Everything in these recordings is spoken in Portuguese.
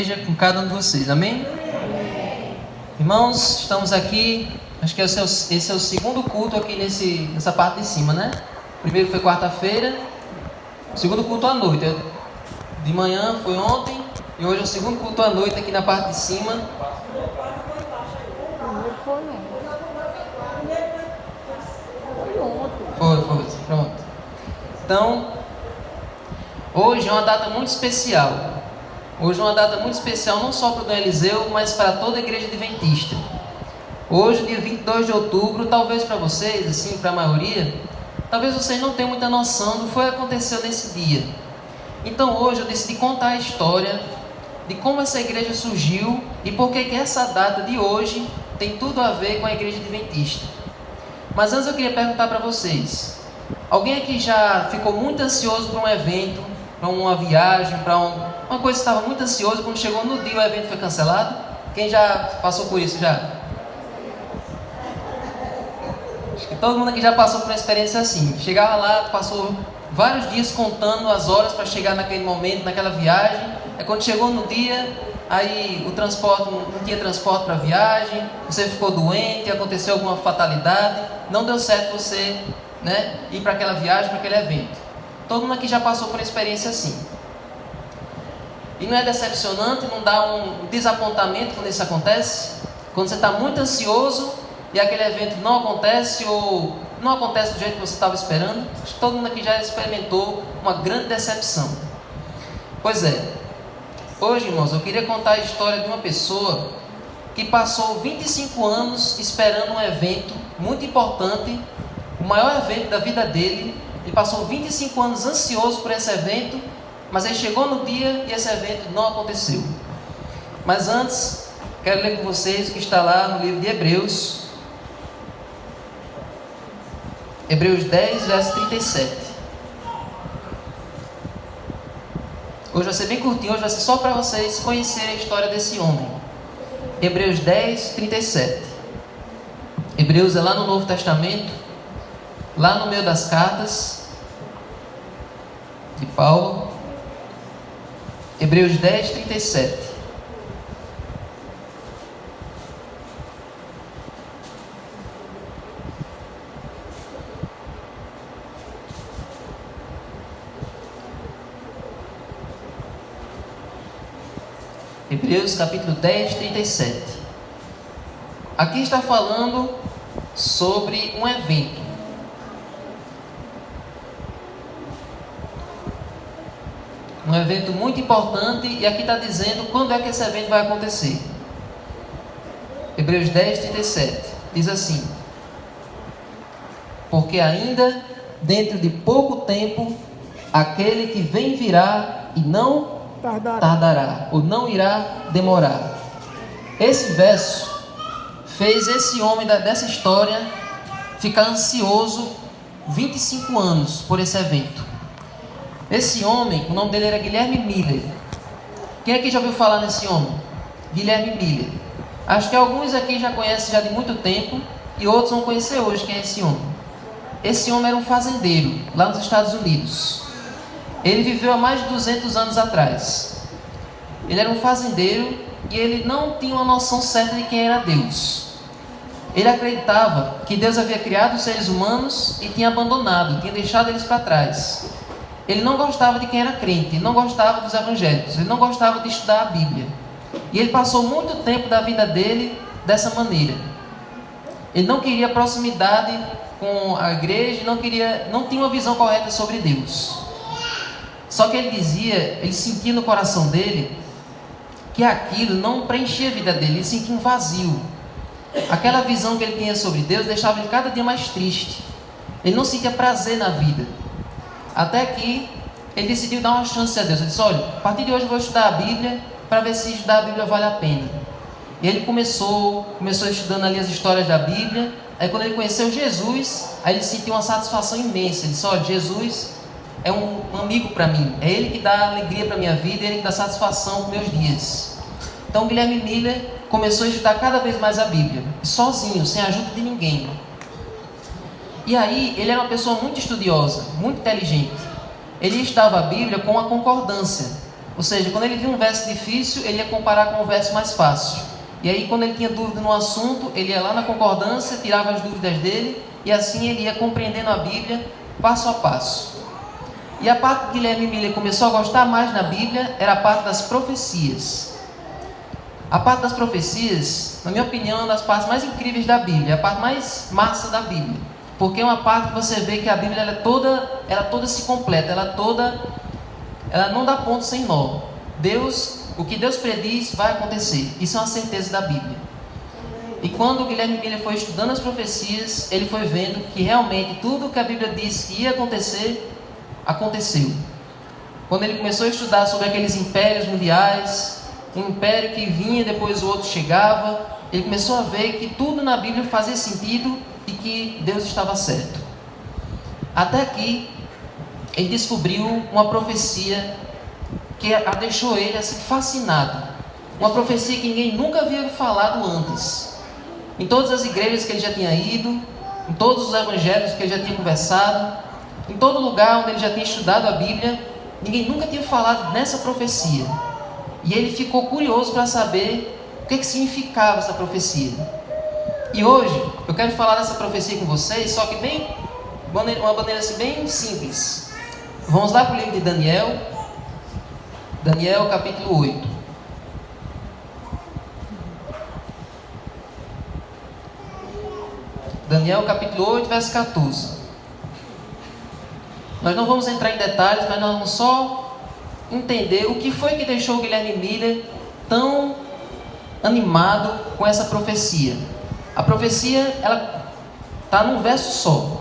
Seja com cada um de vocês, amém? Irmãos, estamos aqui, acho que esse é o segundo culto aqui nessa parte de cima, né? O primeiro foi quarta-feira, o segundo culto à noite. De manhã foi ontem e hoje é o segundo culto à noite aqui na parte de cima. Foi, pronto. Então, hoje é uma data muito especial. Hoje é uma data muito especial não só para o Dom Eliseu, mas para toda a igreja adventista. Hoje, dia 22 de outubro, talvez para vocês, assim, para a maioria, talvez vocês não tenham muita noção do que foi que aconteceu nesse dia. Então hoje eu decidi contar a história de como essa igreja surgiu e por que essa data de hoje tem tudo a ver com a igreja adventista. Mas antes eu queria perguntar para vocês, alguém aqui já ficou muito ansioso para um evento, para uma viagem, para uma coisa que estava muito ansioso, quando chegou no dia o evento foi cancelado? Quem já passou por isso já? Acho que todo mundo aqui já passou por uma experiência assim. Chegava lá, passou vários dias contando as horas para chegar naquele momento, naquela viagem. Aí quando chegou no dia, aí o transporte, não tinha transporte para a viagem, você ficou doente, aconteceu alguma fatalidade, não deu certo você, ir para aquela viagem, para aquele evento. Todo mundo aqui já passou por uma experiência assim. E não é decepcionante, não dá um desapontamento quando isso acontece? Quando você está muito ansioso e aquele evento não acontece ou não acontece do jeito que você estava esperando? Acho que todo mundo aqui já experimentou uma grande decepção. Pois é, hoje, irmãos, eu queria contar a história de uma pessoa que passou 25 anos esperando um evento muito importante, o maior evento da vida dele. Ele passou 25 anos ansioso por esse evento, mas ele chegou no dia e esse evento não aconteceu. Mas antes, quero ler com vocês o que está lá no livro de Hebreus. Hebreus 10, verso 37. Hoje vai ser bem curtinho, hoje vai ser só para vocês conhecerem a história desse homem. Hebreus 10, 37. Hebreus é lá no Novo Testamento, lá no meio das cartas de Paulo. Hebreus 10, 37. Hebreus capítulo 10, 37. Aqui está falando sobre um evento. Um evento muito importante, e aqui está dizendo quando é que esse evento vai acontecer. Hebreus 10, 37. Diz assim: porque ainda dentro de pouco tempo aquele que vem virá e não tardará, ou não irá demorar. Esse verso fez esse homem dessa história ficar ansioso 25 anos por esse evento. Esse homem, o nome dele era Guilherme Miller. Quem aqui já ouviu falar nesse homem? Guilherme Miller. Acho que alguns aqui já conhecem já de muito tempo e outros vão conhecer hoje quem é esse homem. Esse homem era um fazendeiro lá nos Estados Unidos. Ele viveu há mais de 200 anos atrás. Ele era um fazendeiro e ele não tinha uma noção certa de quem era Deus. Ele acreditava que Deus havia criado os seres humanos e tinha abandonado, tinha deixado eles para trás. Ele não gostava de quem era crente, ele não gostava dos evangélicos, ele não gostava de estudar a Bíblia. E ele passou muito tempo da vida dele dessa maneira. Ele não queria proximidade com a igreja, não tinha uma visão correta sobre Deus. Só que ele sentia no coração dele que aquilo não preenchia a vida dele, ele sentia um vazio. Aquela visão que ele tinha sobre Deus deixava ele cada dia mais triste. Ele não sentia prazer na vida. Até que ele decidiu dar uma chance a Deus. Ele disse: olha, a partir de hoje eu vou estudar a Bíblia para ver se estudar a Bíblia vale a pena. E ele começou estudando ali as histórias da Bíblia. Aí quando ele conheceu Jesus, aí ele sentiu uma satisfação imensa. Ele disse: olha, Jesus é um amigo para mim, é Ele que dá alegria para a minha vida, é Ele que dá satisfação para os meus dias. Então Guilherme Miller começou a estudar cada vez mais a Bíblia, sozinho, sem a ajuda de ninguém. E aí ele era uma pessoa muito estudiosa, muito inteligente. Ele estudava a Bíblia com uma concordância. Ou seja, quando ele via um verso difícil, ele ia comparar com um verso mais fácil. E aí, quando ele tinha dúvida no assunto, ele ia lá na concordância, tirava as dúvidas dele, e assim ele ia compreendendo a Bíblia passo a passo. E a parte que Guilherme Miller começou a gostar mais na Bíblia era a parte das profecias. A parte das profecias, na minha opinião, é uma das partes mais incríveis da Bíblia, é a parte mais massa da Bíblia. Porque é uma parte que você vê que a Bíblia ela toda se completa, ela não dá ponto sem nó. O que Deus prediz vai acontecer. Isso é uma certeza da Bíblia. E quando o Guilherme Miller foi estudando as profecias, ele foi vendo que realmente tudo o que a Bíblia disse que ia acontecer, aconteceu. Quando ele começou a estudar sobre aqueles impérios mundiais, um império que vinha, depois o outro chegava, ele começou a ver que tudo na Bíblia fazia sentido e que Deus estava certo. Até aqui, ele descobriu uma profecia que a deixou ele assim fascinado. Uma profecia que ninguém nunca havia falado antes. Em todas as igrejas que ele já tinha ido, em todos os evangelhos que ele já tinha conversado, em todo lugar onde ele já tinha estudado a Bíblia, ninguém nunca tinha falado nessa profecia. E ele ficou curioso para saber o que significava essa profecia. E hoje eu quero falar dessa profecia com vocês, só que uma maneira assim bem simples. Vamos lá para o livro de Daniel. Daniel capítulo 8. Daniel capítulo 8, verso 14. Nós não vamos entrar em detalhes, mas nós vamos só entender o que foi que deixou o Guilherme Miller tão animado com essa profecia. A profecia, ela está num verso só.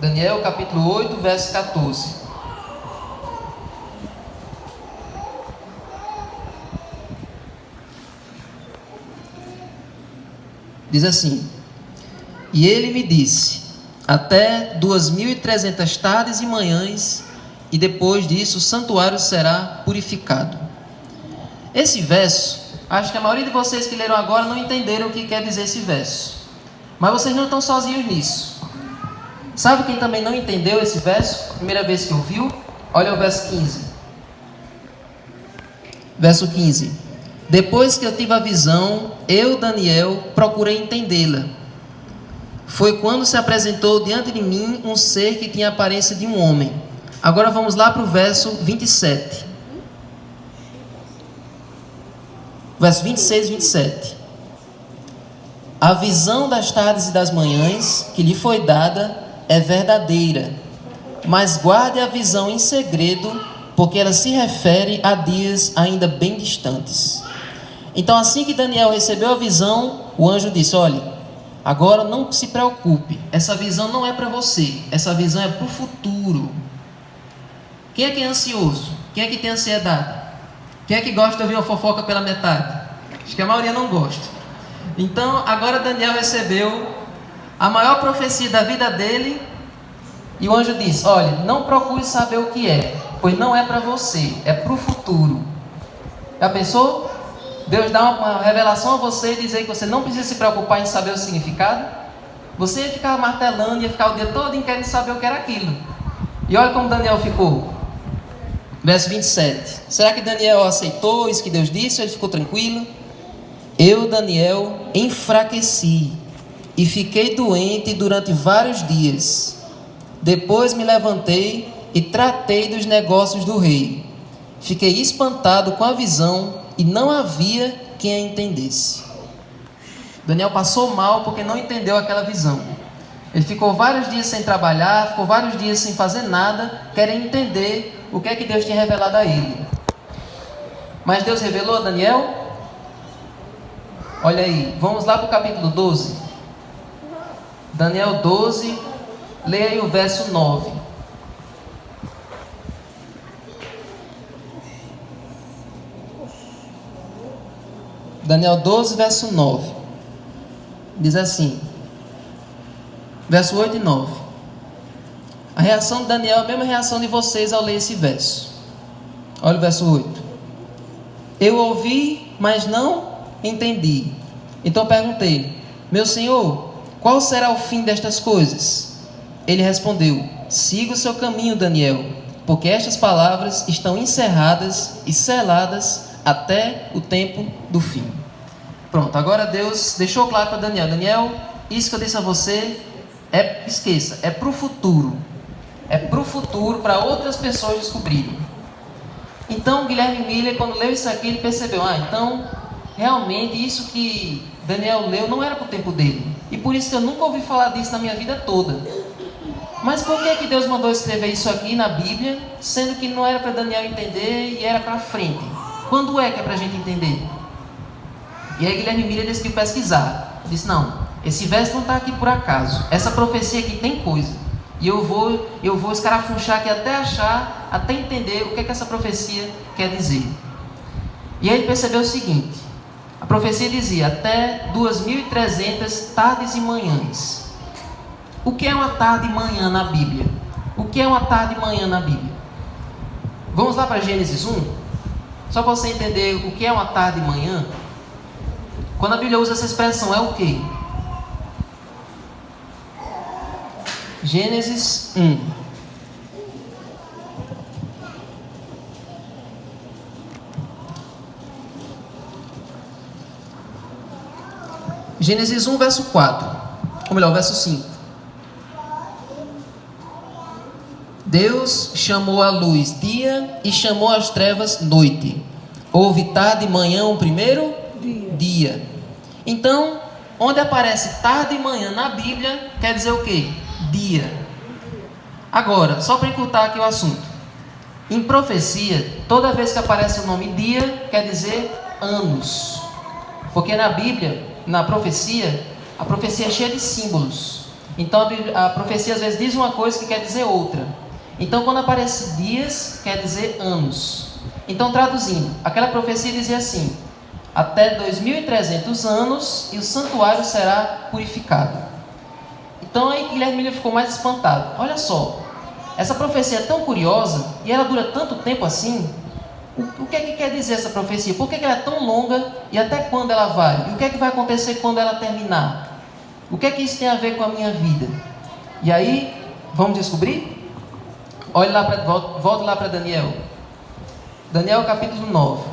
Daniel capítulo 8, verso 14. Diz assim: e ele me disse, até 2.300 tardes e manhãs, e depois disso o santuário será purificado. Esse verso, acho que a maioria de vocês que leram agora não entenderam o que quer dizer esse verso. Mas vocês não estão sozinhos nisso. Sabe quem também não entendeu esse verso? Primeira vez que ouviu? Olha o verso 15. Verso 15. Depois que eu tive a visão, eu, Daniel, procurei entendê-la. Foi quando se apresentou diante de mim um ser que tinha a aparência de um homem. Agora vamos lá para o verso 27. Verso 26 e 27. A visão das tardes e das manhãs que lhe foi dada é verdadeira, mas guarde a visão em segredo, porque ela se refere a dias ainda bem distantes. Então, assim que Daniel recebeu a visão, o anjo disse: olhe, agora não se preocupe, essa visão não é para você, essa visão é para o futuro. Quem é que é ansioso? Quem é que tem ansiedade? Quem é que gosta de ouvir uma fofoca pela metade? Acho que a maioria não gosta. Então, agora Daniel recebeu a maior profecia da vida dele, e o anjo disse: olha, não procure saber o que é, pois não é para você, é para o futuro. Já pensou? Deus dá uma revelação a você e dizer que você não precisa se preocupar em saber o significado? Você ia ficar martelando, ia ficar o dia todo querendo saber o que era aquilo. E olha como Daniel ficou. Verso 27. Será que Daniel aceitou isso que Deus disse ou ele ficou tranquilo? Eu, Daniel, enfraqueci e fiquei doente durante vários dias. Depois me levantei e tratei dos negócios do rei. Fiquei espantado com a visão e não havia quem a entendesse. Daniel passou mal porque não entendeu aquela visão. Ele ficou vários dias sem trabalhar, ficou vários dias sem fazer nada, querendo entender o que é que Deus tinha revelado a ele. Mas Deus revelou a Daniel? Olha aí, vamos lá para o capítulo 12. Daniel 12, leia aí o verso 9. Daniel 12, verso 9. Diz assim, verso 8 e 9. A reação de Daniel é a mesma reação de vocês ao ler esse verso. Olha o verso 8. Eu ouvi, mas não entendi. Então perguntei: meu senhor, qual será o fim destas coisas? Ele respondeu: siga o seu caminho, Daniel, porque estas palavras estão encerradas e seladas até o tempo do fim. Pronto, agora Deus deixou claro para Daniel: Daniel, isso que eu disse a você, esqueça, é para o futuro. É para o futuro, para outras pessoas descobrirem. Então, Guilherme Miller, quando leu isso aqui, ele percebeu: então, realmente, isso que Daniel leu não era para o tempo dele. E por isso que eu nunca ouvi falar disso na minha vida toda. Mas por que Deus mandou escrever isso aqui na Bíblia, sendo que não era para Daniel entender e era para frente? Quando é que é para a gente entender? E aí Guilherme Miller decidiu pesquisar. Disse: não, esse verso não está aqui por acaso. Essa profecia aqui tem coisa. E eu vou escarafunchar aqui até achar, até entender o que essa profecia quer dizer. E aí ele percebeu o seguinte: a profecia dizia até 2.300 tardes e manhãs. O que é uma tarde e manhã na Bíblia? O que é uma tarde e manhã na Bíblia? Vamos lá para Gênesis 1? Só para você entender o que é uma tarde e manhã. Quando a Bíblia usa essa expressão, é o quê? Gênesis 1. Gênesis 1, verso 4. Ou melhor, verso 5. Deus chamou a luz dia e chamou as trevas noite. Houve tarde e manhã o primeiro dia. Então, onde aparece tarde e manhã na Bíblia, quer dizer o quê? Dia. Agora, só para encurtar aqui o assunto. Em profecia, toda vez que aparece o nome dia, quer dizer anos. Porque na Bíblia, na profecia, a profecia é cheia de símbolos. Então a profecia às vezes diz uma coisa que quer dizer outra. Então quando aparece dias, quer dizer anos. Então traduzindo, aquela profecia dizia assim: até 2.300 anos e o santuário será purificado. Então aí Guilherme Miller ficou mais espantado. Olha só, essa profecia é tão curiosa e ela dura tanto tempo assim. O que é que quer dizer essa profecia? Por que ela é tão longa e até quando ela vai? E o que é que vai acontecer quando ela terminar? O que é que isso tem a ver com a minha vida? E aí, vamos descobrir? Olhe lá volte lá para Daniel. Daniel capítulo 9.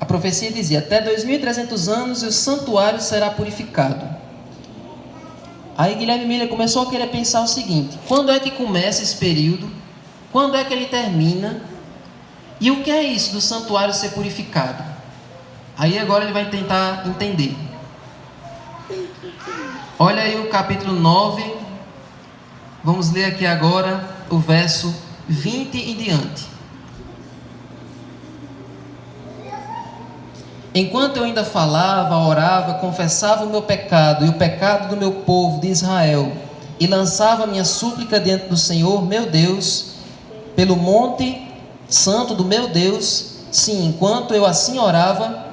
A profecia dizia: até 2.300 anos e o santuário será purificado. Aí Guilherme Miller começou a querer pensar o seguinte: quando é que começa esse período? Quando é que ele termina? E o que é isso do santuário ser purificado? Aí agora ele vai tentar entender. Olha aí o capítulo 9. Vamos ler aqui agora o verso 20 em diante. Enquanto eu ainda falava, orava, confessava o meu pecado e o pecado do meu povo de Israel, e lançava minha súplica diante do Senhor, meu Deus, pelo monte santo do meu Deus, sim, enquanto eu assim orava,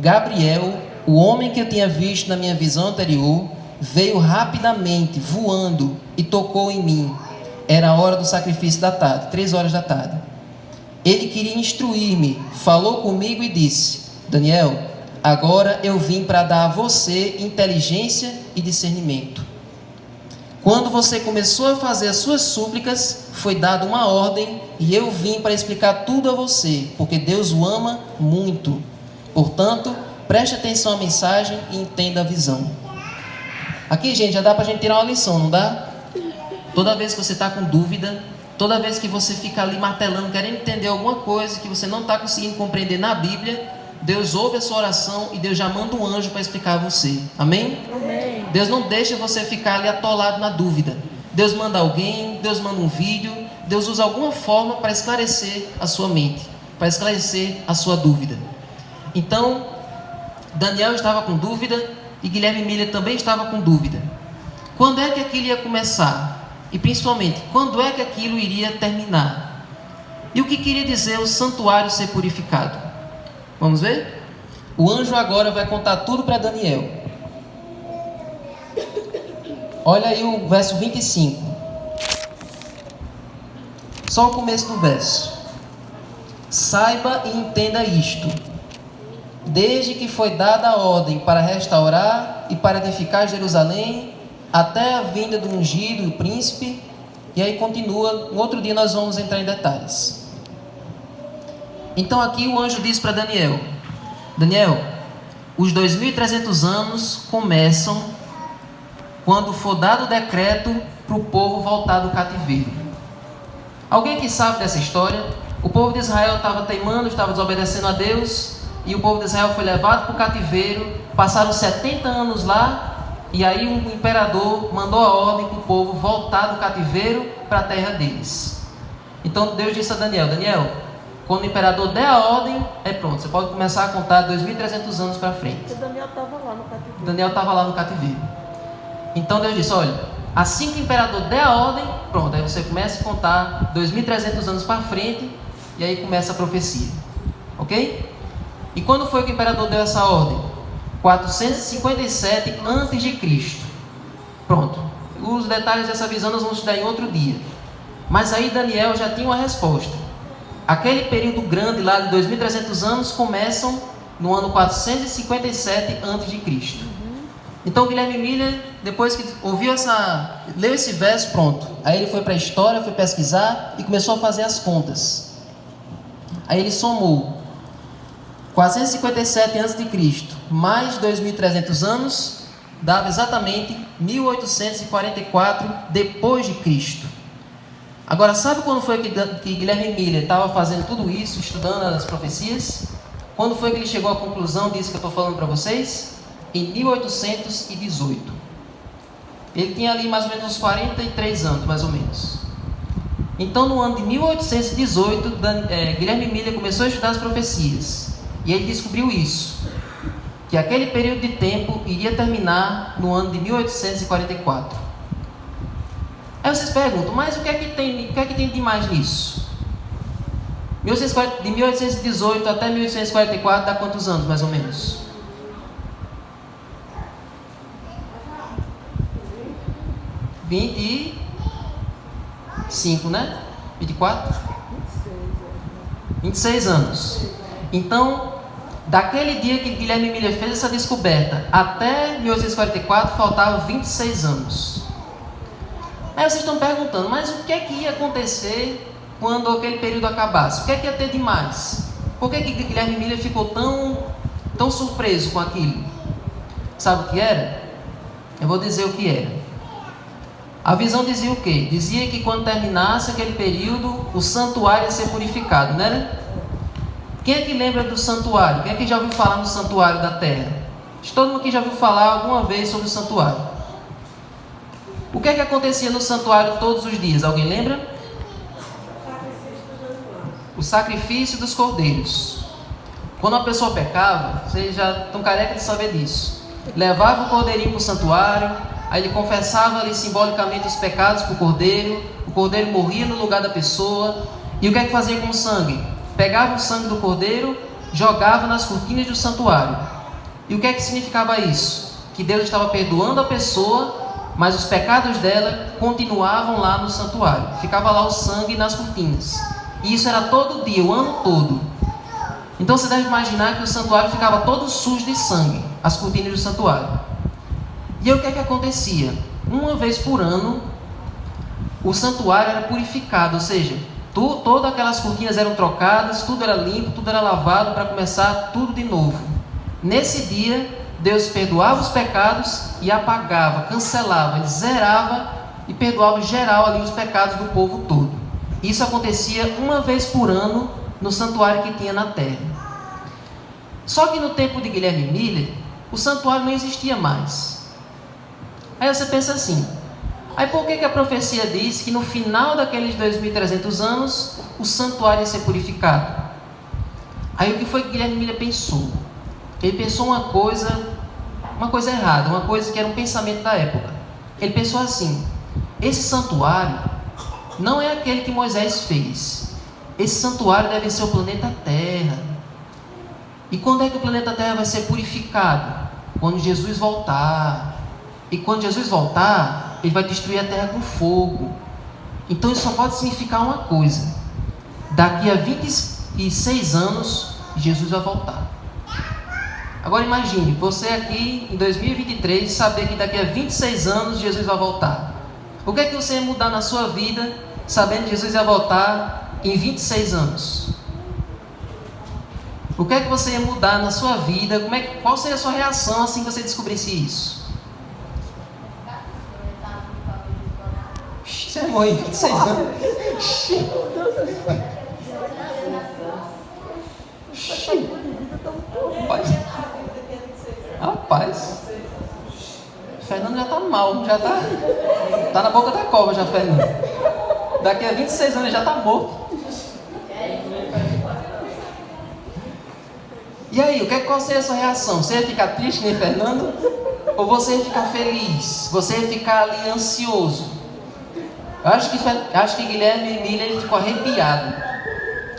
Gabriel, o homem que eu tinha visto na minha visão anterior, veio rapidamente, voando, e tocou em mim. Era a hora do sacrifício da tarde, 3 horas da tarde. Ele queria instruir-me, falou comigo e disse: Daniel, agora eu vim para dar a você inteligência e discernimento. Quando você começou a fazer as suas súplicas, foi dada uma ordem e eu vim para explicar tudo a você, porque Deus o ama muito. Portanto, preste atenção à mensagem e entenda a visão. Aqui, gente, já dá para a gente tirar uma lição, não dá? Toda vez que você está com dúvida, toda vez que você fica ali martelando, querendo entender alguma coisa que você não está conseguindo compreender na Bíblia, Deus ouve a sua oração e Deus já manda um anjo para explicar a você. Amém? Amém. Deus não deixa você ficar ali atolado na dúvida. Deus manda alguém, Deus manda um vídeo, Deus usa alguma forma para esclarecer a sua mente, para esclarecer a sua dúvida. Então, Daniel estava com dúvida e Guilherme Miller também estava com dúvida. Quando é que aquilo ia começar? E principalmente, quando é que aquilo iria terminar? E o que queria dizer o santuário ser purificado? Vamos ver? O anjo agora vai contar tudo para Daniel. Olha aí o verso 25. Só o começo do verso. Saiba e entenda isto: desde que foi dada a ordem para restaurar e para edificar Jerusalém, até a vinda do ungido, o príncipe, e aí continua, no outro dia nós vamos entrar em detalhes. Então aqui o anjo diz para Daniel: Daniel, os 2.300 anos começam quando for dado o decreto para o povo voltar do cativeiro. Alguém que sabe dessa história? O povo de Israel estava teimando, estava desobedecendo a Deus, e o povo de Israel foi levado para o cativeiro, passaram 70 anos lá, e aí um imperador mandou a ordem para o povo voltar do cativeiro para a terra deles. Então Deus disse a Daniel: Daniel, quando o imperador der a ordem, é pronto, você pode começar a contar 2.300 anos para frente. Porque Daniel estava lá no cativeiro. Daniel estava lá no cativeiro. Então Deus disse: olha, assim que o imperador der a ordem, pronto, aí você começa a contar 2.300 anos para frente, e aí começa a profecia. Ok? E quando foi que o imperador deu essa ordem? 457 a.C. Pronto. Os detalhes dessa visão nós vamos estudar em outro dia. Mas aí Daniel já tinha uma resposta. Aquele período grande lá de 2.300 anos começam no ano 457 a.C. Então Guilherme Miller, depois que leu esse verso, pronto. Aí ele foi para a história, foi pesquisar e começou a fazer as contas. Aí ele somou 457 a.C. mais 2.300 anos dava exatamente 1844 depois de Cristo. Agora, sabe quando foi que Guilherme Miller estava fazendo tudo isso, estudando as profecias? Quando foi que ele chegou à conclusão disso que eu estou falando para vocês? Em 1818. Ele tinha ali mais ou menos uns 43 anos, mais ou menos. Então, no ano de 1818, Guilherme Miller começou a estudar as profecias. E ele descobriu isso, que aquele período de tempo iria terminar no ano de 1844. Aí vocês perguntam, mas o que é que tem de mais nisso? De 1818 até 1844 dá quantos anos, mais ou menos? 25, né? 24? 26 anos. Então, daquele dia que Guilherme Miller fez essa descoberta até 1844, faltavam 26 anos. Aí vocês estão perguntando, mas o que é que ia acontecer quando aquele período acabasse? O que é que ia ter de mais? Por que Guilherme Miller ficou tão surpreso com aquilo? Sabe o que era? Eu vou dizer o que era. A visão dizia o quê? Dizia que quando terminasse aquele período, o santuário ia ser purificado, não era? Quem é que lembra do santuário? Quem é que já ouviu falar no santuário da terra? Todo mundo aqui já ouviu falar alguma vez sobre o santuário. O que é que acontecia no santuário todos os dias? Alguém lembra? O sacrifício dos cordeiros. Quando uma pessoa pecava, vocês já estão careca de saber disso. Levava o cordeirinho para o santuário, aí ele confessava ali simbolicamente os pecados para o cordeiro morria no lugar da pessoa, e o que é que fazia com o sangue? Pegava o sangue do cordeiro, jogava nas cortinas do santuário. E o que é que significava isso? Que Deus estava perdoando a pessoa, mas os pecados dela continuavam lá no santuário. Ficava lá o sangue nas cortinas. E isso era todo dia, o ano todo. Então você deve imaginar que o santuário ficava todo sujo de sangue, as cortinas do santuário. E aí o que é que acontecia? Uma vez por ano, o santuário era purificado, ou seja, todas aquelas cortinas eram trocadas, tudo era limpo, tudo era lavado para começar tudo de novo. Nesse dia, Deus perdoava os pecados e apagava, cancelava, ele zerava e perdoava geral ali os pecados do povo todo. Isso acontecia uma vez por ano no santuário que tinha na terra. Só que no tempo de Guilherme Miller, o santuário não existia mais. Aí você pensa assim, aí por que a profecia diz que no final daqueles 2.300 anos o santuário ia ser purificado? Aí o que foi que Guilherme Miller pensou? Ele pensou uma coisa errada, uma coisa que era um pensamento da época. Ele pensou assim, esse santuário não é aquele que Moisés fez. Esse santuário deve ser o planeta Terra. E quando é que o planeta Terra vai ser purificado? Quando Jesus voltar. E quando Jesus voltar, ele vai destruir a terra com fogo. Então isso só pode significar uma coisa: daqui a 26 anos Jesus vai voltar. Agora imagine, você aqui em 2023 saber que daqui a 26 anos Jesus vai voltar. O que é que você ia mudar na sua vida sabendo que Jesus ia voltar em 26 anos? O que é que você ia mudar na sua vida? Qual seria a sua reação assim que você descobrisse isso? Você morreu em 26 anos. Rapaz, Fernando já tá mal, já tá na boca da cova já, Fernando. Daqui a 26 anos ele já tá morto. E aí, qual seria a sua reação? Você ia ficar triste, nem Fernando? Ou você ia ficar feliz? Você ia ficar ali ansioso? Eu acho que Guilherme Emília, ele ficou arrepiado.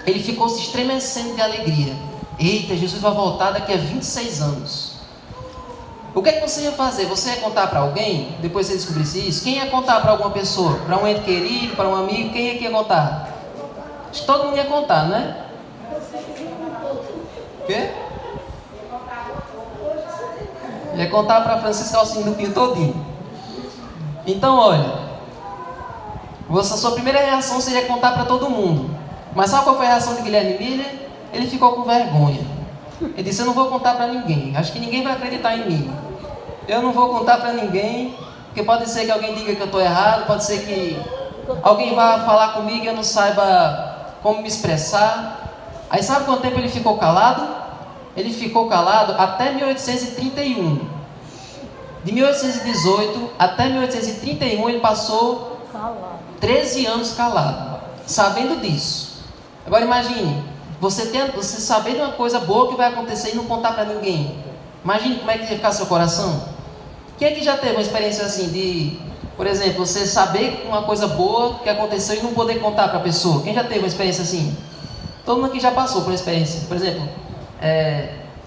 Ele ficou se estremecendo de alegria. Eita, Jesus vai voltar daqui a 26 anos. O que é que você ia fazer? Você ia contar para alguém? Depois você descobrisse isso? Quem ia contar para alguma pessoa? Para um ente querido? Para um amigo? Quem é que ia contar? Acho que todo mundo ia contar, né? O quê? Ia contar para Francisco Alcino do Pinho todinho. Então, olha, a sua primeira reação seria contar para todo mundo. Mas sabe qual foi a reação de Guilherme Miller? Ele ficou com vergonha. Ele disse: eu não vou contar para ninguém. Acho que ninguém vai acreditar em mim. Eu não vou contar para ninguém, porque pode ser que alguém diga que eu estou errado, pode ser que alguém vá falar comigo e eu não saiba como me expressar. Aí sabe quanto tempo ele ficou calado? Ele ficou calado até 1831. De 1818 até 1831 ele passou 13 anos calado, sabendo disso. Agora imagine, você saber de uma coisa boa que vai acontecer e não contar para ninguém. Imagine como é que ia ficar seu coração. Quem é que já teve uma experiência assim de, por exemplo, você saber uma coisa boa que aconteceu e não poder contar para a pessoa? Quem já teve uma experiência assim? Todo mundo aqui já passou por uma experiência. Por exemplo,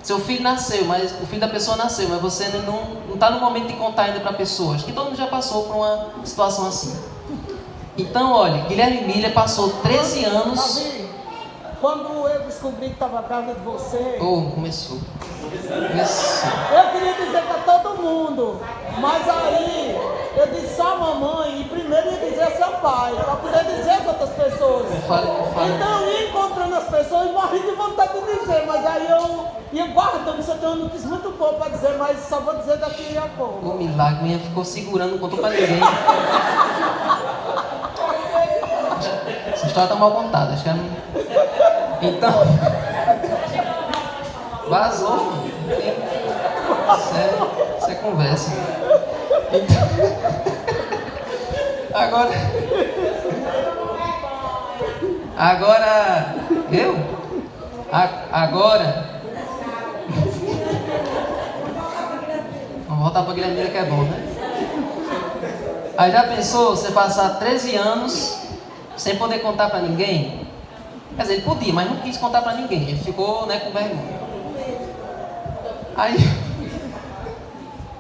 seu filho nasceu, mas o filho da pessoa nasceu, mas você não está no momento de contar ainda para a pessoa. Acho que todo mundo já passou por uma situação assim. Então, olha, Guilherme Miller passou 13 anos... Davi, quando eu descobri que estava grávida de você... Começou. Eu queria dizer para todo mundo, mas aí eu disse só a mamãe, e primeiro ia dizer a seu pai, para poder dizer às outras pessoas. Então eu ia encontrando as pessoas e morri de vontade de dizer, mas aí eu ia guardando, você tem uma notícia muito boa para dizer, mas só vou dizer daqui a pouco. O milagre, minha ficou segurando, não contou para ninguém. Essa história está mal contada, acho que era... Então... Vazou, mano. Isso é conversa. Então... Agora... Eu? Agora... Vamos voltar para a Guilherme que é bom, né? Aí já pensou você passar 13 anos sem poder contar para ninguém? Quer dizer, ele podia, mas não quis contar para ninguém. Ele ficou, com vergonha.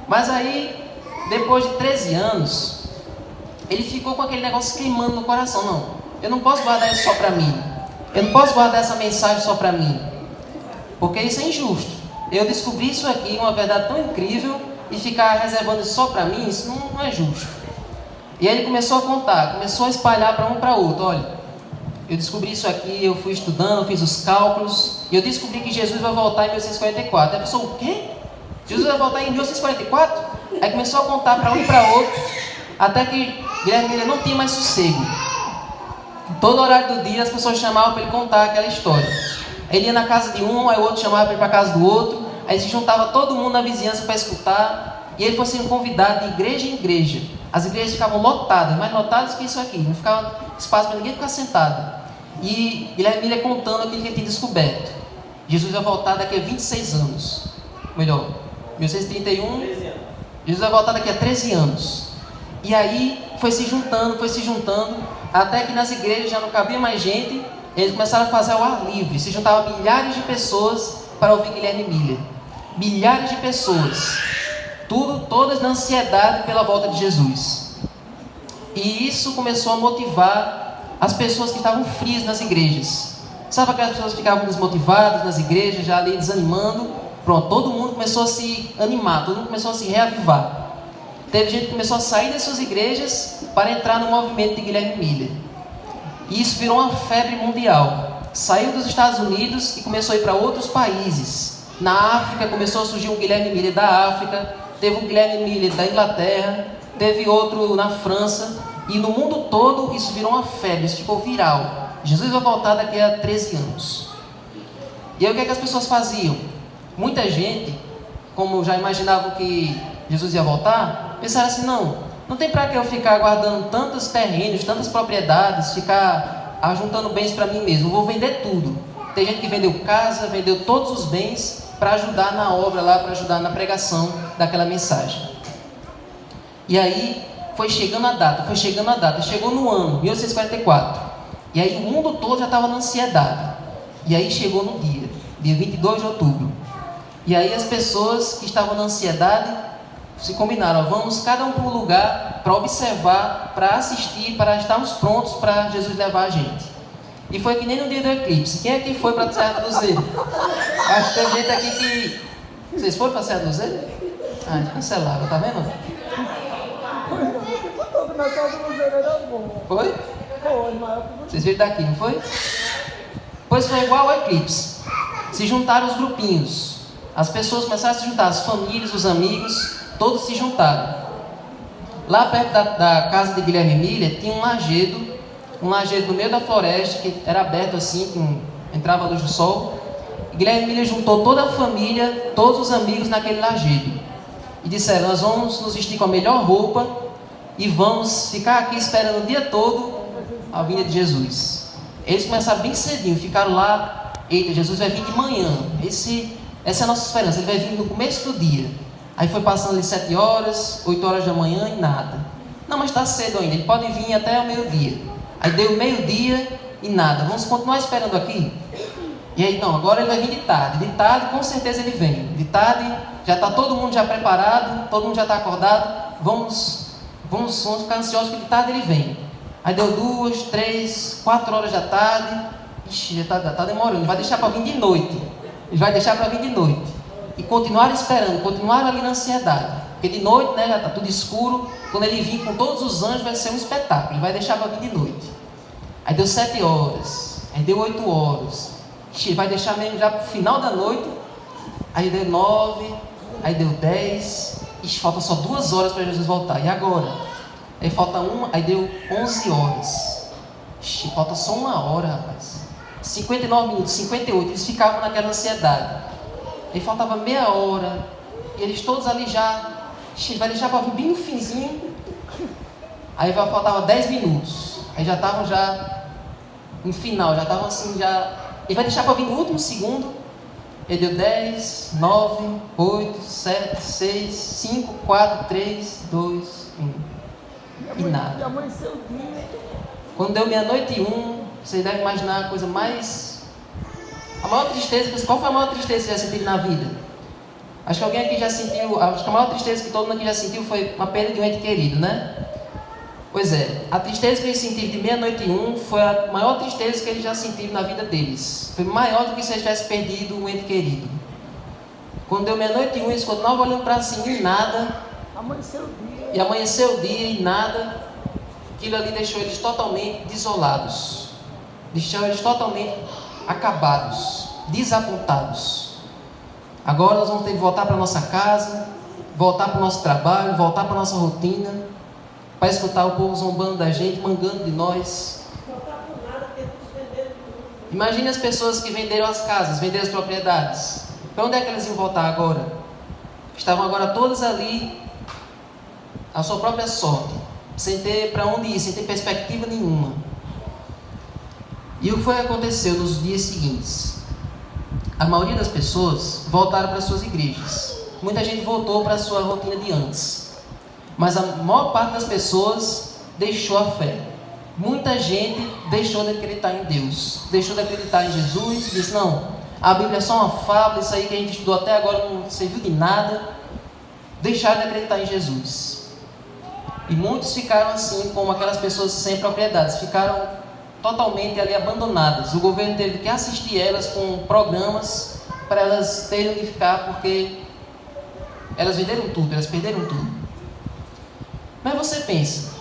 Mas aí, depois de 13 anos, ele ficou com aquele negócio queimando no coração. Não, eu não posso guardar isso só para mim. Eu não posso guardar essa mensagem só para mim. Porque isso é injusto. Eu descobri isso aqui, uma verdade tão incrível, e ficar reservando isso só para mim, isso não é justo. E aí ele começou a contar, começou a espalhar para um para outro. Olha, eu descobri isso aqui, eu fui estudando, fiz os cálculos, e eu descobri que Jesus vai voltar em 1944. Aí a pessoa, o quê? Jesus vai voltar em 1944? Aí começou a contar para um e para outro, até que Guilherme não tinha mais sossego. Todo horário do dia as pessoas chamavam para ele contar aquela história. Ele ia na casa de um, aí o outro chamava para ir para a casa do outro, aí se juntava todo mundo na vizinhança para escutar, e ele foi sendo convidado de igreja em igreja. As igrejas ficavam lotadas, mais lotadas que isso aqui, não ficava espaço para ninguém ficar sentado. E Guilherme ia contando aquilo que ele tinha descoberto. Jesus vai voltar daqui a 26 anos. Melhor, 1931, Jesus vai voltar daqui a 13 anos. E aí foi se juntando, até que nas igrejas já não cabia mais gente. Eles começaram a fazer ao ar livre. Se juntavam milhares de pessoas para ouvir Guilherme Miller. Milhares de pessoas. Todas na ansiedade pela volta de Jesus. E isso começou a motivar as pessoas que estavam frias nas igrejas. Sabe aquelas pessoas que ficavam desmotivadas nas igrejas, já ali desanimando? Pronto, todo mundo começou a se animar, todo mundo começou a se reavivar. Teve gente que começou a sair das suas igrejas para entrar no movimento de Guilherme Miller. E isso virou uma febre mundial. Saiu dos Estados Unidos e começou a ir para outros países. Na África começou a surgir um Guilherme Miller da África, teve um Guilherme Miller da Inglaterra, teve outro na França. E no mundo todo isso virou uma febre, isso ficou viral. Jesus vai voltar daqui a 13 anos. E aí o que é que as pessoas faziam? Muita gente, como já imaginavam que Jesus ia voltar, pensaram assim, não tem para que eu ficar guardando tantos terrenos, tantas propriedades, ficar ajuntando bens para mim mesmo, eu vou vender tudo. Tem gente que vendeu casa, vendeu todos os bens para ajudar na obra lá, para ajudar na pregação daquela mensagem. E aí foi chegando a data, chegou no ano 1844, e aí o mundo todo já estava na ansiedade, e aí chegou no dia 22 de outubro, e aí as pessoas que estavam na ansiedade se combinaram, vamos cada um para um lugar para observar, para assistir, para estarmos prontos para Jesus levar a gente. E foi que nem no dia do eclipse. Quem é que foi para a Serra do Zé? Acho que tem gente aqui que... Vocês foram para a Serra do Zé? Cancelaram, tá vendo? Foi? Foi, mas... Vocês viram daqui, não foi? Pois foi igual ao eclipse. Se juntaram os grupinhos. As pessoas começaram a se juntar, as famílias, os amigos, todos se juntaram. Lá perto da casa de Guilherme Miller tinha um lajedo no meio da floresta, que era aberto assim, que entrava a luz do sol. E Guilherme Miller juntou toda a família, todos os amigos naquele lajedo. E disseram, nós vamos nos vestir com a melhor roupa e vamos ficar aqui esperando o dia todo a vinda de Jesus. Eles começaram bem cedinho, ficaram lá, eita, Jesus vai vir de manhã, essa é a nossa esperança, ele vai vir no começo do dia. Aí foi passando ali 7 horas, 8 horas da manhã e nada. Não, mas está cedo ainda, ele pode vir até o meio-dia. Aí deu meio-dia e nada, vamos continuar esperando aqui? E aí não, agora ele vai vir de tarde com certeza ele vem. De tarde já está todo mundo já preparado, todo mundo já está acordado, vamos ficar ansiosos porque de tarde ele vem. Aí deu 2, 3, 4 horas da tarde, ixi, já está demorando, vai deixar para vir de noite. Ele vai deixar para vir de noite. E continuar esperando, continuar ali na ansiedade. Porque de noite, né, já está tudo escuro. Quando ele vir com todos os anjos, vai ser um espetáculo. Ele vai deixar para vir de noite. Aí deu 7 horas. Aí deu 8 horas. Ixi, vai deixar mesmo já para o final da noite. Aí deu 9. Aí deu 10. Ixi, falta só 2 horas para Jesus voltar. E agora? Aí falta 1. Aí deu 11 horas. Ixi, falta só 1 hora, rapaz. 59 minutos, 58. Eles ficavam naquela ansiedade. Aí faltava meia hora. E eles todos ali já... Ixi, vai deixar para vir bem no finzinho. Aí faltava 10 minutos. Aí já estavam no final. Já estavam assim, já... Ele vai deixar para vir no último segundo. Ele deu 10, 9, 8, 7, 6, 5, 4, 3, 2, 1. E nada. Quando deu meia-noite e 1, vocês devem imaginar a coisa mais... A maior tristeza... Qual foi a maior tristeza que você já sentiu na vida? Acho que alguém aqui já sentiu... Acho que a maior tristeza que todo mundo aqui já sentiu foi uma perda de um ente querido, né? Pois é, a tristeza que eles sentiram de meia-noite e 1 foi a maior tristeza que eles já sentiram na vida deles. Foi maior do que se eles tivessem perdido um ente querido. Quando deu meia-noite e 1, eles continuavam olhando para cima e nada. Amanheceu o dia. E amanheceu o dia e nada. Aquilo ali deixou eles totalmente desolados. Deixou eles totalmente acabados, desapontados. Agora nós vamos ter que voltar para nossa casa, voltar para o nosso trabalho, voltar para a nossa rotina, para escutar o povo zombando da gente, mangando de nós. Imagine as pessoas que venderam as casas, venderam as propriedades. Para onde é que elas iam voltar agora? Estavam agora todas ali, à sua própria sorte, sem ter para onde ir, sem ter perspectiva nenhuma. E o que foi que aconteceu nos dias seguintes? A maioria das pessoas voltaram para suas igrejas. Muita gente voltou para a sua rotina de antes. Mas a maior parte das pessoas deixou a fé. Muita gente deixou de acreditar em Deus. Deixou de acreditar em Jesus. Disse, não, a Bíblia é só uma fábula. Isso aí que a gente estudou até agora não serviu de nada. Deixaram de acreditar em Jesus. E muitos ficaram assim, como aquelas pessoas sem propriedades. Ficaram totalmente ali abandonadas. O governo teve que assistir elas com programas para elas terem onde ficar, porque elas venderam tudo, elas perderam tudo. Mas você pensa,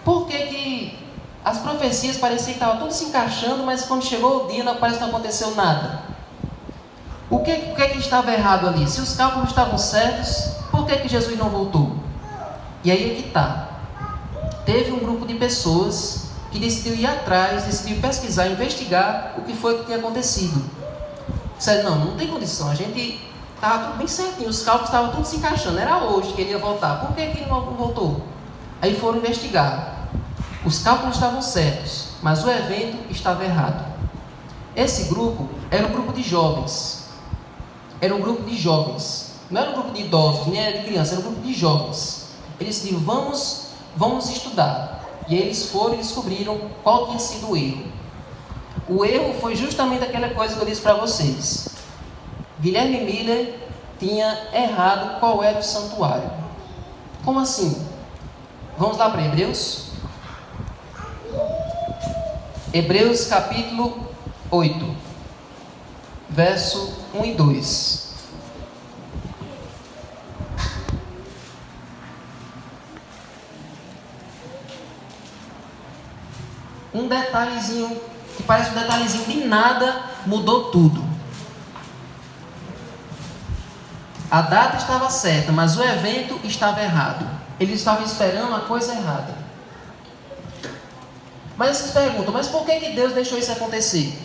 por que as profecias pareciam que estavam tudo se encaixando, mas quando chegou o dia parece que não aconteceu nada? O que estava errado ali? Se os cálculos estavam certos, por que Jesus não voltou? E aí é que está. Teve um grupo de pessoas que decidiu ir atrás, decidiu pesquisar, investigar o que foi que tinha acontecido. Disseram, não tem condição, a gente estava tudo bem certinho, os cálculos estavam tudo se encaixando, era hoje que ele ia voltar, por que ele não voltou? Aí foram investigar. Os cálculos estavam certos, mas o evento estava errado. Esse grupo era um grupo de jovens. Era um grupo de jovens. Não era um grupo de idosos, nem era de crianças, era um grupo de jovens. Eles disseram, vamos estudar. E eles foram e descobriram qual tinha sido o erro. O erro foi justamente aquela coisa que eu disse para vocês. Guilherme Miller tinha errado qual era o santuário. Como assim? Vamos lá para Hebreus? Hebreus capítulo 8, verso 1 e 2. Um detalhezinho, que parece um detalhezinho de nada, mudou tudo. A data estava certa, mas o evento estava errado. Eles estavam esperando a coisa errada. Mas vocês perguntam, mas por que Deus deixou isso acontecer?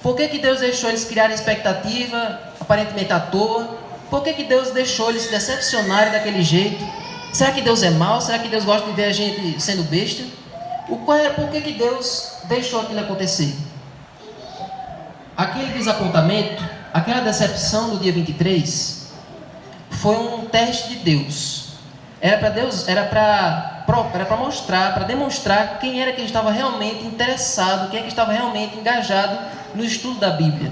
Por que Deus deixou eles criarem expectativa, aparentemente à toa? Por que Deus deixou eles se decepcionarem daquele jeito? Será que Deus é mau? Será que Deus gosta de ver a gente sendo besta? Por que Deus deixou aquilo acontecer? Aquele desapontamento, aquela decepção no dia 23, foi um teste de Deus. Era para mostrar, para demonstrar quem era que estava realmente interessado, quem é que estava realmente engajado no estudo da Bíblia,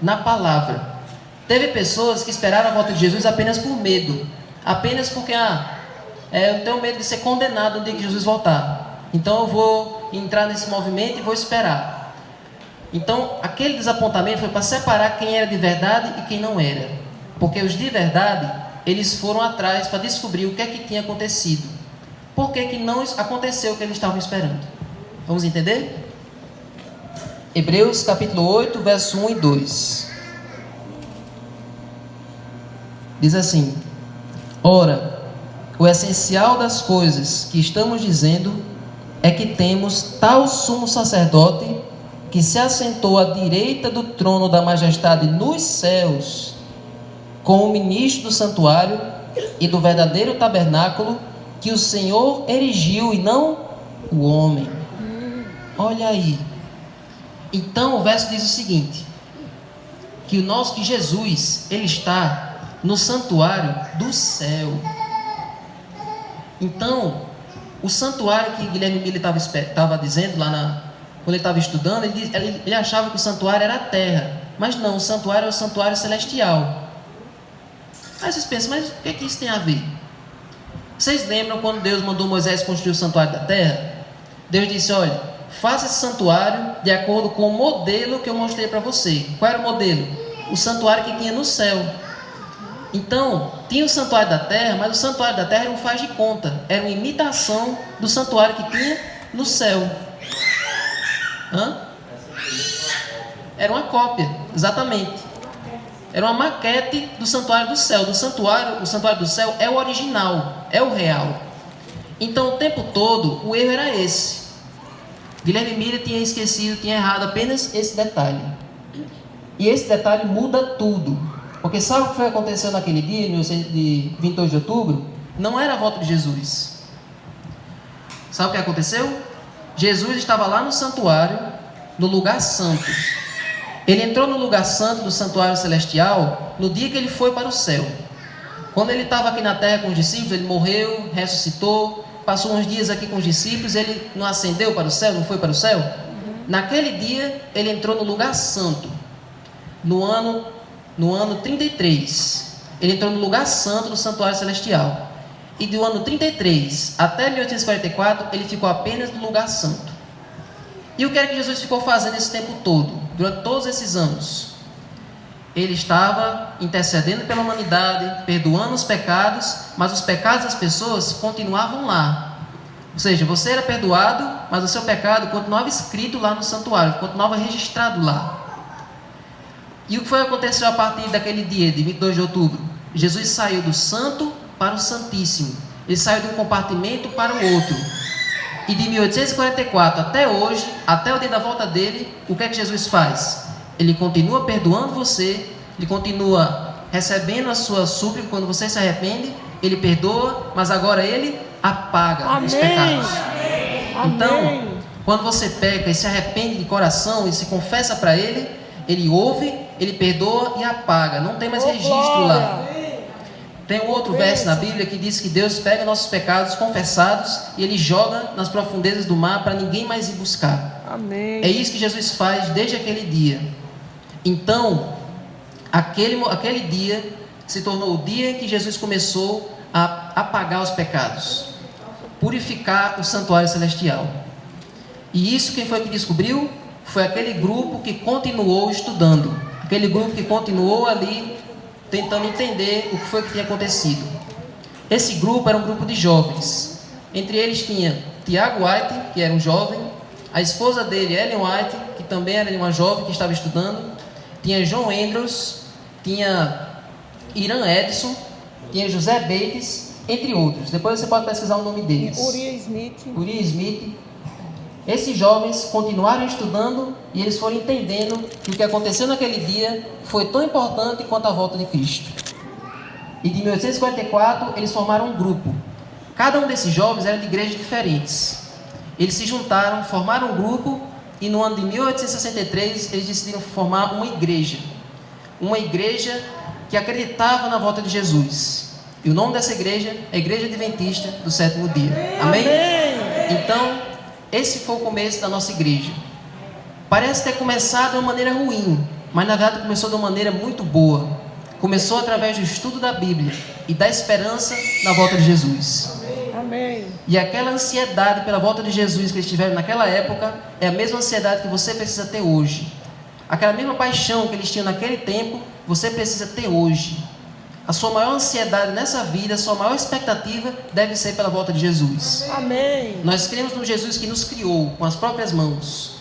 na palavra. Teve pessoas que esperaram a volta de Jesus apenas por medo, apenas porque eu tenho medo de ser condenado no dia que Jesus voltar, então eu vou entrar nesse movimento e vou esperar. Então aquele desapontamento foi para separar quem era de verdade e quem não era, porque os de verdade eles foram atrás para descobrir o que é que tinha acontecido. Por que não aconteceu o que eles estavam esperando? Vamos entender? Hebreus capítulo 8, verso 1 e 2. Diz assim: ora, o essencial das coisas que estamos dizendo é que temos tal sumo sacerdote que se assentou à direita do trono da majestade nos céus, como ministro do santuário e do verdadeiro tabernáculo que o Senhor erigiu e não o homem. Olha aí. Então o verso diz o seguinte: que Jesus, ele está no santuário do céu. Então, o santuário que Guilherme Miller estava dizendo lá quando ele estava estudando, ele achava que o santuário era a terra. Mas não, o santuário é o santuário celestial. Aí vocês pensam, mas o que isso tem a ver? Vocês lembram quando Deus mandou Moisés construir o santuário da terra? Deus disse, olha, faça esse santuário de acordo com o modelo que eu mostrei para você. Qual era o modelo? O santuário que tinha no céu. Então, tinha o santuário da terra, mas o santuário da terra era um faz de conta. Era uma imitação do santuário que tinha no céu. Era uma cópia, exatamente. Era uma maquete do santuário do céu. O santuário do céu é o original, é o real. Então, o tempo todo, o erro era esse. Guilherme Miller tinha errado apenas esse detalhe. E esse detalhe muda tudo. Porque sabe o que foi que aconteceu naquele dia, de 28 de outubro? Não era a volta de Jesus. Sabe o que aconteceu? Jesus estava lá no santuário, no lugar santo. Ele entrou no lugar santo do santuário celestial no dia que ele foi para o céu. Quando ele estava aqui na terra com os discípulos, ele morreu, ressuscitou, passou uns dias aqui com os discípulos, ele não ascendeu para o céu, não foi para o céu? Naquele dia, ele entrou no lugar santo, no ano 33. Ele entrou no lugar santo do santuário celestial. E do ano 33 até 1844, ele ficou apenas no lugar santo. E o que é que Jesus ficou fazendo esse tempo todo, durante todos esses anos? Ele estava intercedendo pela humanidade, perdoando os pecados, mas os pecados das pessoas continuavam lá. Ou seja, você era perdoado, mas o seu pecado continuava escrito lá no santuário, continuava registrado lá. E o que foi que aconteceu a partir daquele dia, de 22 de outubro? Jesus saiu do santo para o santíssimo. Ele saiu de um compartimento para o outro. E de 1844 até hoje, até o dia da volta dele, o que é que Jesus faz? Ele continua perdoando você, ele continua recebendo a sua súplica quando você se arrepende, ele perdoa, mas agora ele apaga os pecados. Então, quando você peca e se arrepende de coração e se confessa para ele, ele ouve, ele perdoa e apaga. Não tem mais registro lá. Tem um outro verso na Bíblia que diz que Deus pega nossos pecados confessados e ele joga nas profundezas do mar para ninguém mais ir buscar. Amém. É isso que Jesus faz desde aquele dia. Então, aquele dia se tornou o dia em que Jesus começou a apagar os pecados, purificar o santuário celestial. E isso quem foi que descobriu? Foi aquele grupo que continuou estudando, aquele grupo que continuou ali tentando entender o que foi que tinha acontecido. Esse grupo era um grupo de jovens. Entre eles tinha Tiago White, que era um jovem, a esposa dele, Ellen White, que também era uma jovem que estava estudando, tinha John Andrews, tinha Irã Edson, tinha José Bates, entre outros. Depois você pode pesquisar o nome deles. Uriah Smith. Esses jovens continuaram estudando e eles foram entendendo que o que aconteceu naquele dia foi tão importante quanto a volta de Cristo. E de 1844 eles formaram um grupo. Cada um desses jovens era de igrejas diferentes. Eles se juntaram, formaram um grupo e no ano de 1863 eles decidiram formar uma igreja. Uma igreja que acreditava na volta de Jesus. E o nome dessa igreja é a Igreja Adventista do Sétimo Dia. Amém? Então, esse foi o começo da nossa igreja. Parece ter começado de uma maneira ruim, mas na verdade começou de uma maneira muito boa. Começou através do estudo da Bíblia e da esperança na volta de Jesus. Amém. E aquela ansiedade pela volta de Jesus que eles tiveram naquela época é a mesma ansiedade que você precisa ter hoje. Aquela mesma paixão que eles tinham naquele tempo, você precisa ter hoje. A sua maior ansiedade nessa vida, a sua maior expectativa deve ser pela volta de Jesus. Amém. Nós cremos no Jesus que nos criou com as próprias mãos,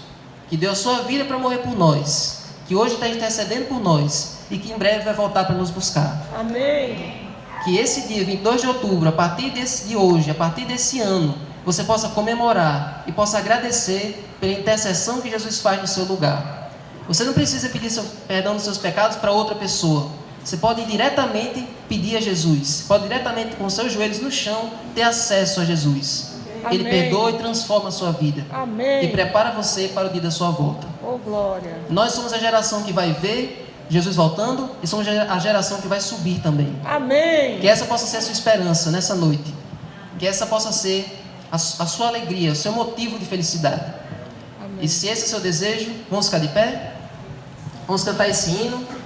que deu a sua vida para morrer por nós, que hoje está intercedendo por nós e que em breve vai voltar para nos buscar. Amém. Que esse dia, 22 de outubro, a partir de hoje, a partir desse ano, você possa comemorar e possa agradecer pela intercessão que Jesus faz no seu lugar. Você não precisa pedir perdão dos seus pecados para outra pessoa. Você pode diretamente pedir a Jesus. Pode diretamente com os seus joelhos no chão ter acesso a Jesus. Amém. Ele perdoa e transforma a sua vida. Amém. E prepara você para o dia da sua volta. Oh, glória. Nós somos a geração que vai ver Jesus voltando e somos a geração que vai subir também. Amém. Que essa possa ser a sua esperança nessa noite. Que essa possa ser a sua alegria, o seu motivo de felicidade. Amém. E se esse é o seu desejo, vamos ficar de pé? Vamos cantar esse hino.